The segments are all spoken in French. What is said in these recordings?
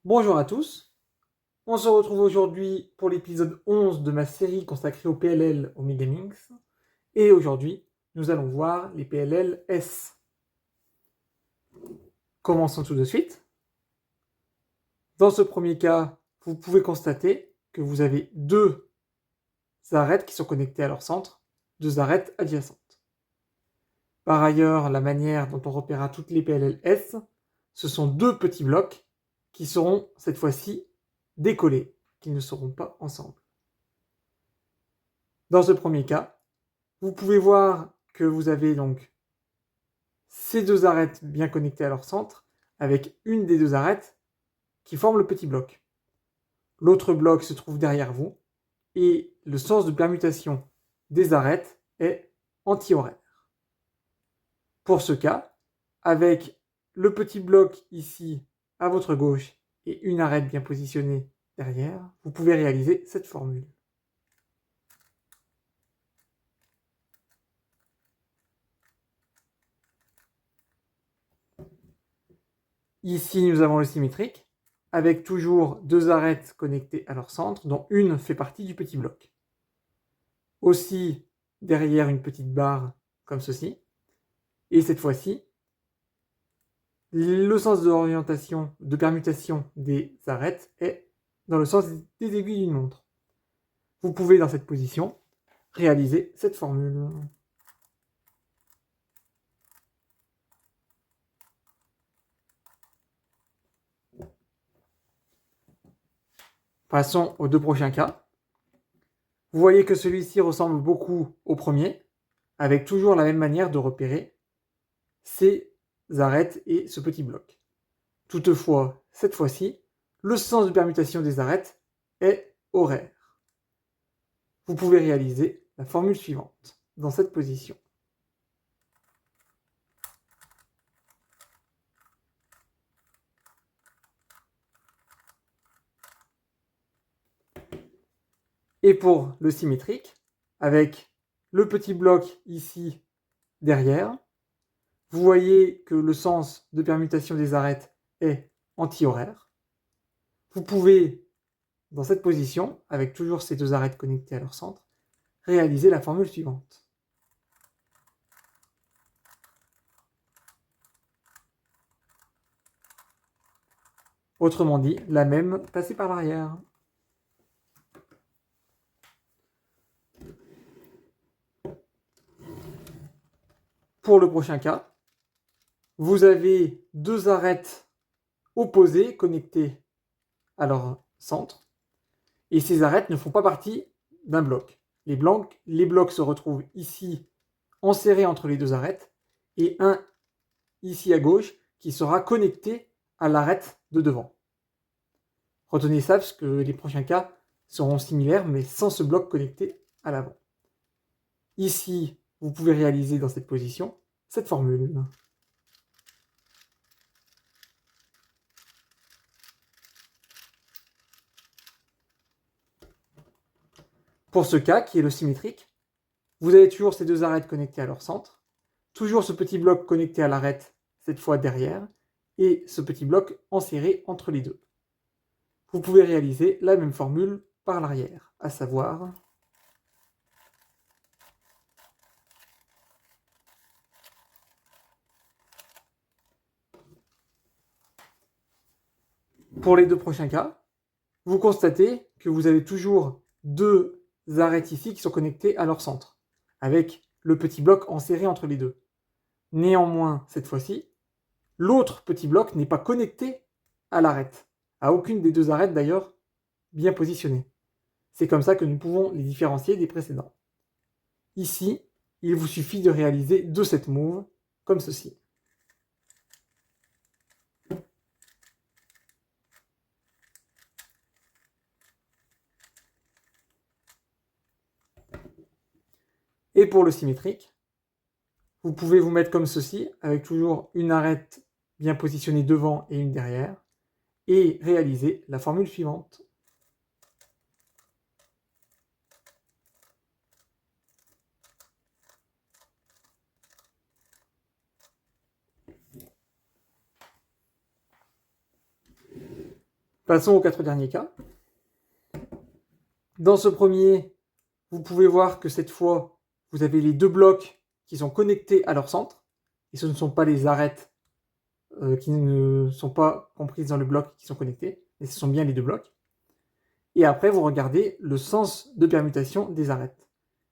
Bonjour à tous, on se retrouve aujourd'hui pour l'épisode 11 de ma série consacrée au PLL au Megamix. Et aujourd'hui, nous allons voir les PLL S. Commençons tout de suite. Dans ce premier cas, vous pouvez constater que vous avez deux arêtes qui sont connectées à leur centre, deux arêtes adjacentes. Par ailleurs, la manière dont on repérera toutes les PLL S, ce sont deux petits blocs qui seront cette fois-ci décollés, qui ne seront pas ensemble. Dans ce premier cas, vous pouvez voir que vous avez donc ces deux arêtes bien connectées à leur centre, avec une des deux arêtes qui forme le petit bloc. L'autre bloc se trouve derrière vous, et le sens de permutation des arêtes est antihoraire. Pour ce cas, avec le petit bloc ici à votre gauche et une arête bien positionnée derrière, vous pouvez réaliser cette formule. Ici, nous avons le symétrique, avec toujours deux arêtes connectées à leur centre, dont une fait partie du petit bloc. Aussi, derrière une petite barre, comme ceci. Et cette fois-ci, le sens d'orientation, de permutation des arêtes est dans le sens des aiguilles d'une montre. Vous pouvez, dans cette position, réaliser cette formule. Passons aux deux prochains cas. Vous voyez que celui-ci ressemble beaucoup au premier, avec toujours la même manière de repérer ces arêtes et ce petit bloc. Toutefois, cette fois-ci, le sens de permutation des arêtes est horaire. Vous pouvez réaliser la formule suivante dans cette position. Et pour le symétrique, avec le petit bloc ici derrière, vous voyez que le sens de permutation des arêtes est antihoraire. Vous pouvez, dans cette position, avec toujours ces deux arêtes connectées à leur centre, réaliser la formule suivante. Autrement dit, la même passée par l'arrière. Pour le prochain cas, vous avez deux arêtes opposées connectées à leur centre, et ces arêtes ne font pas partie d'un bloc. Les blocs se retrouvent ici enserrés entre les deux arêtes, et un ici à gauche qui sera connecté à l'arête de devant. Retenez ça parce que les prochains cas seront similaires, mais sans ce bloc connecté à l'avant. Ici, vous pouvez réaliser dans cette position cette formule. Pour ce cas, qui est le symétrique, vous avez toujours ces deux arêtes connectées à leur centre, toujours ce petit bloc connecté à l'arête, cette fois derrière, et ce petit bloc enserré entre les deux. Vous pouvez réaliser la même formule par l'arrière, à savoir pour les deux prochains cas, vous constatez que vous avez toujours deux arêtes ici qui sont connectées à leur centre, avec le petit bloc enserré entre les deux. Néanmoins, cette fois-ci, l'autre petit bloc n'est pas connecté à l'arête, à aucune des deux arêtes d'ailleurs bien positionnées. C'est comme ça que nous pouvons les différencier des précédents. Ici, il vous suffit de réaliser deux set moves, comme ceci. Et pour le symétrique, vous pouvez vous mettre comme ceci, avec toujours une arête bien positionnée devant et une derrière, et réaliser la formule suivante. Passons aux 4 derniers cas. Dans ce premier, vous pouvez voir que cette fois, vous avez les 2 blocs qui sont connectés à leur centre, et ce ne sont pas les arêtes qui ne sont pas comprises dans le bloc qui sont connectés, mais ce sont bien les 2 blocs. Et après, vous regardez le sens de permutation des arêtes.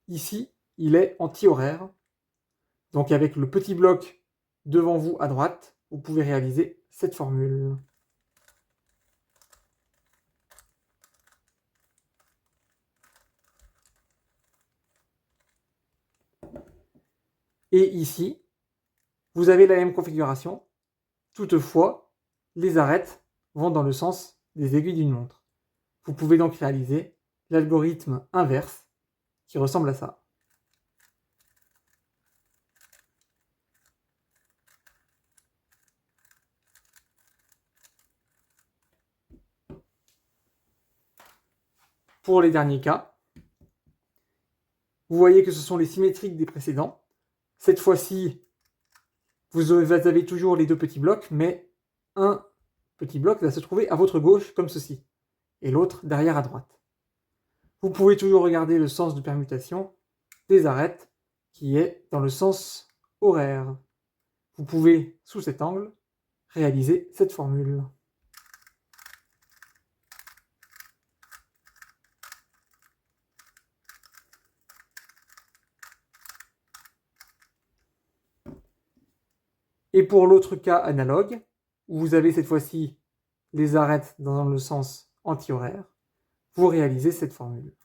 Ici, il est anti-horaire. Donc avec le petit bloc devant vous à droite, vous pouvez réaliser cette formule. Et ici, vous avez la même configuration. Toutefois, les arêtes vont dans le sens des aiguilles d'une montre. Vous pouvez donc réaliser l'algorithme inverse qui ressemble à ça. Pour les derniers cas, vous voyez que ce sont les symétriques des précédents. Cette fois-ci, vous avez toujours les 2 petits blocs, mais un petit bloc va se trouver à votre gauche, comme ceci, et l'autre derrière à droite. Vous pouvez toujours regarder le sens de permutation des arêtes, qui est dans le sens horaire. Vous pouvez, sous cet angle, réaliser cette formule. Et pour l'autre cas analogue, où vous avez cette fois-ci les arêtes dans le sens anti-horaire, vous réalisez cette formule.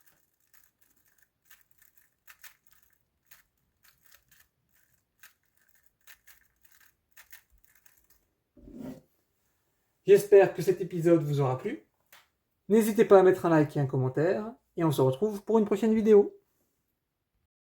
J'espère que cet épisode vous aura plu. N'hésitez pas à mettre un like et un commentaire, et on se retrouve pour une prochaine vidéo.